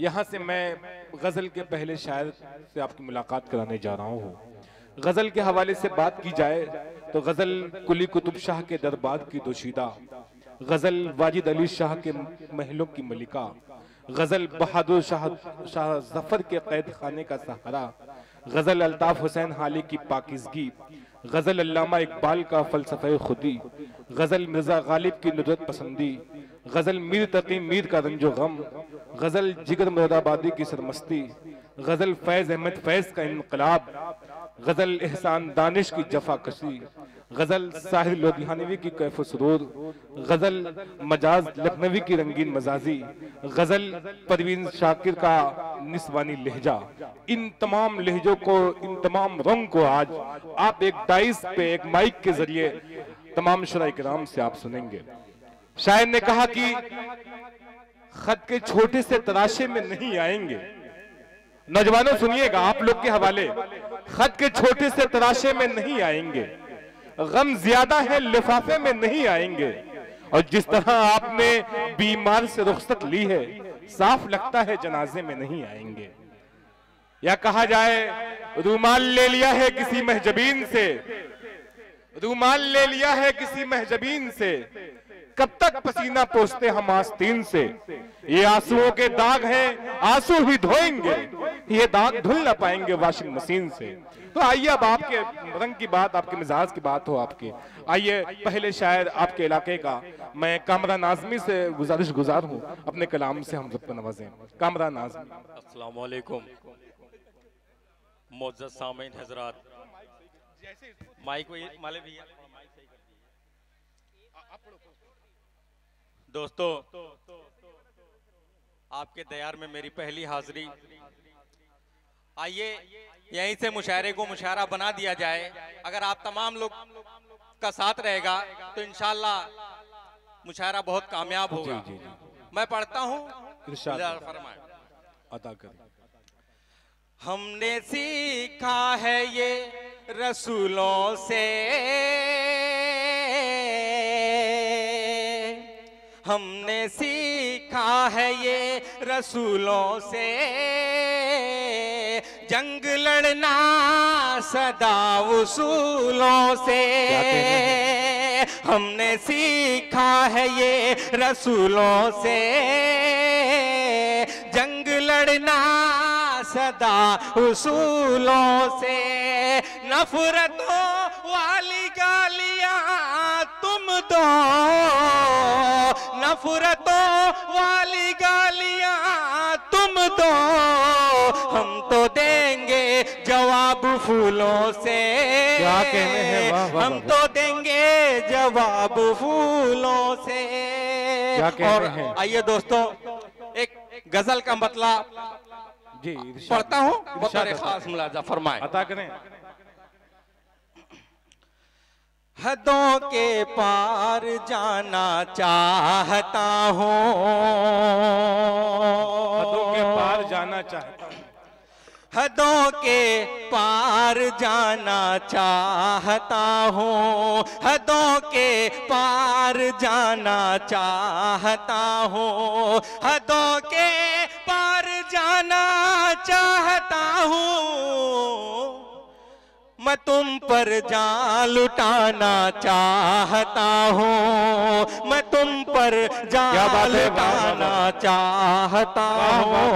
यहाँ से मैं गजल के पहले शायर से आपकी मुलाकात कराने जा रहा हूँ। गजल के हवाले से बात की जाए तो गजल कुली कुतुब शाह के दरबार की दोशीदा, गजल वाजिद अली शाह के महलों की मलिका, गजल बहादुर शाह जफर के कैद खाने का सहारा, गजल अल्ताफ हुसैन हाली की पाकिजगी, गजल अल्लामा इकबाल का फलसफे खुदी, गजल मिर्जा गालिब की नुदरत पसंदी, गजल मीर तकी मीर का रंजो गम, गजल जिगर मुरादाबादी की सरमस्ती, गजल फैज अहमद फैज का इनकलाब, गजल एहसान दानिश की जफाकशी, गजल साहिर लोधियानवी की कैफ सुरूर, गजल मजाज लखनवी की रंगीन मजाजी, गजल परवीन शाकिर का निस्वानी लहजा। इन तमाम लहजों को, इन तमाम रंग को आज आप एक डाइस पे, एक माइक के जरिए तमाम शुरा किराम से आप सुनेंगे। शायर ने कहा कि खत के छोटे से तराशे में नहीं आएंगे। नौजवानों सुनिएगा, आप लोग के हवाले, खत के छोटे से तराशे में नहीं आएंगे, गम ज्यादा है लिफाफे में नहीं आएंगे, और जिस तरह आपने बीमार से रुखसत ली है साफ लगता है जनाजे में नहीं आएंगे। या कहा जाए रूमाल ले लिया है किसी महजबीन से, रूमाल ले लिया है किसी महजबीन से, कब तक पसीना पोंछते हम आस्तीन से, ये आंसुओं के दाग हैं आंसू ही धोएंगे, ये दाग धुल ना पाएंगे वॉशिंग मशीन से। तो आइए अब आपके रंग की बात, आपके मिजाज की बात हो आपकी। आइए पहले शायर आपके इलाके का मैं कामरान आजमी से गुजारिश गुजार हूँ, अपने कलाम से हम सबको नवाजें। कामरान आजमी। अस्सलाम वालेकुम मोअज़्ज़ज़ सामीन हज़रात, माइक माले भैया, दोस्तों आपके दयार में मेरी पहली हाजिरी। आइए यहीं से मुशायरे को मुशायरा बना दिया जाए। अगर आप तमाम लोग का साथ रहेगा तो इंशाअल्लाह मुशायरा बहुत कामयाब होगा। जी, जी, जी। मैं पढ़ता हूँ, अता करें। हमने सीखा है ये रसूलों से, हमने सीखा है ये रसूलों से, जंग लड़ना सदा उसूलों से। हमने सीखा है ये रसूलों से, जंग लड़ना सदा उसूलों से। नफरतों वाली गालियां तुम दो, नफरतों वाली गालियां तुम दो, हम तो देंगे जवाब फूलों से। क्या कहने हैं, वाह, वाह, हम तो देंगे जवाब फूलों से। क्या कहने और हैं? आइए दोस्तों एक गजल का मतलब जी पढ़ता हूँ, बतौर खास मुलाजा फरमाए। अता करें। हदों के पार जाना चाहता हूँ, हदों के पार जाना चाहता हूँ, हदों के पार जाना चाहता हूँ, हदों के पार जाना चाहता हूँ, हदों के पार जाना चाहता हूँ, मैं तुम पर जान लुटाना चाहता हूँ, मैं तुम पर जान लुटाना चाहता हूँ।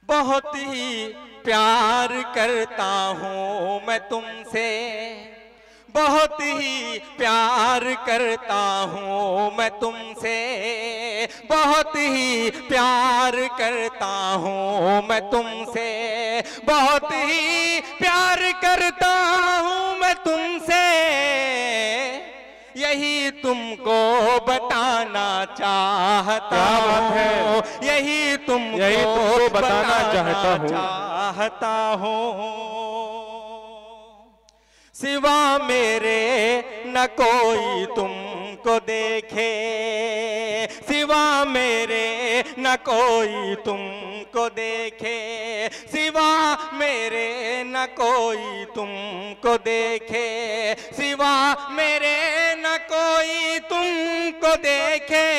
बहुत ही प्यार करता हूँ मैं तुमसे, बहुत ही प्यार करता हूँ मैं तुमसे, बहुत ही प्यार करता हूँ मैं तुमसे, बहुत ही प्यार करता हूँ मैं तुमसे, यही तुमको बताना चाहता हूँ, यही तुमको बताना चाहता हूँ। सिवा मेरे न कोई तुमको देखे, सिवा मेरे न कोई तुमको देखे, सिवा मेरे न कोई तुमको देखे, सिवा मेरे न कोई तुमको देखे,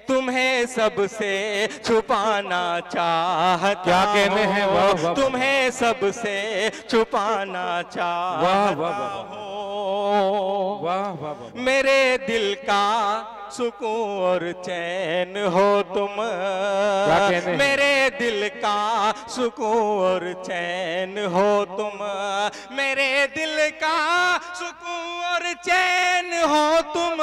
तुम्हें सबसे छुपाना चाहता क्या कहने हैं, वाह वाह वाह। तुम्हें सबसे छुपाना चाहता हूँ। वाह वाह वाह। मेरे दिल का सुकून और चैन हो तुम, क्या कहने हैं? मेरे दिल का सुकून और चैन हो तुम, मेरे दिल का सुकून और चैन हो तुम,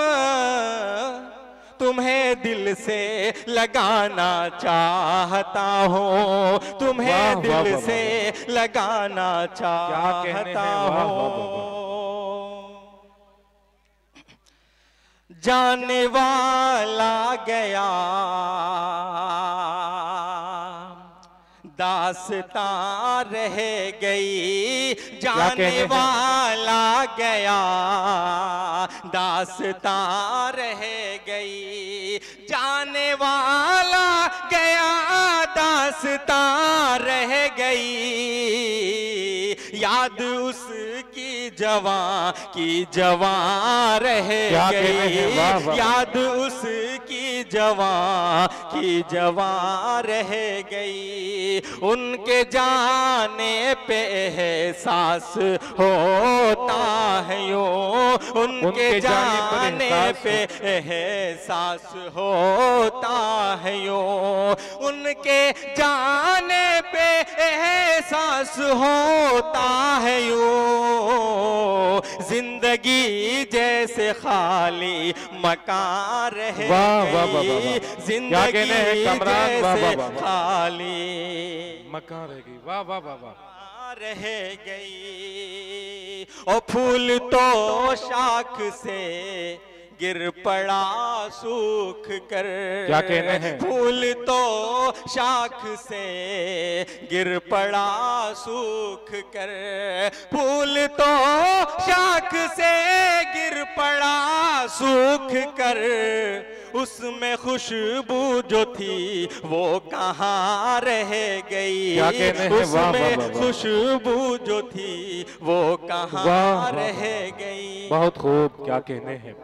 तुम्हें दिल से लगाना चाहता हूँ, तुम्हें वाह, वाह, दिल वाह, से लगाना क्या कहने हैं, चाहता वाह, वाह, वाह, हूँ। जाने वाला गया दास्तां रह गई, जाने वाला गया दास्तां रह गई, जाने वाला गया दास्तां रह गई, याद उसकी जवां की जवां रह गई, याद उसकी जवां की जवां रह गई, उनके जाने पे एहसास होता है यूं, उनके जाने पे एहसास होता है यूं, उनके जाने पे एहसास होता है यूं, जिंदगी जैसे खाली मकान रह गई, जिंदगी जैसे खाली मकान रह गई। वाह वाह वाह वाह। रह गई, और फूल तो शाख से गिर पड़ा सूख कर, क्या कहने हैं? फूल तो शाख से गिर पड़ा सूख कर, फूल तो शाख से गिर पड़ा सूख कर, उसमें खुशबू जो थी वो कहाँ रह गई, उसमें खुशबू जो थी वो कहाँ रह गई। बहुत खूब, क्या कहने हैं।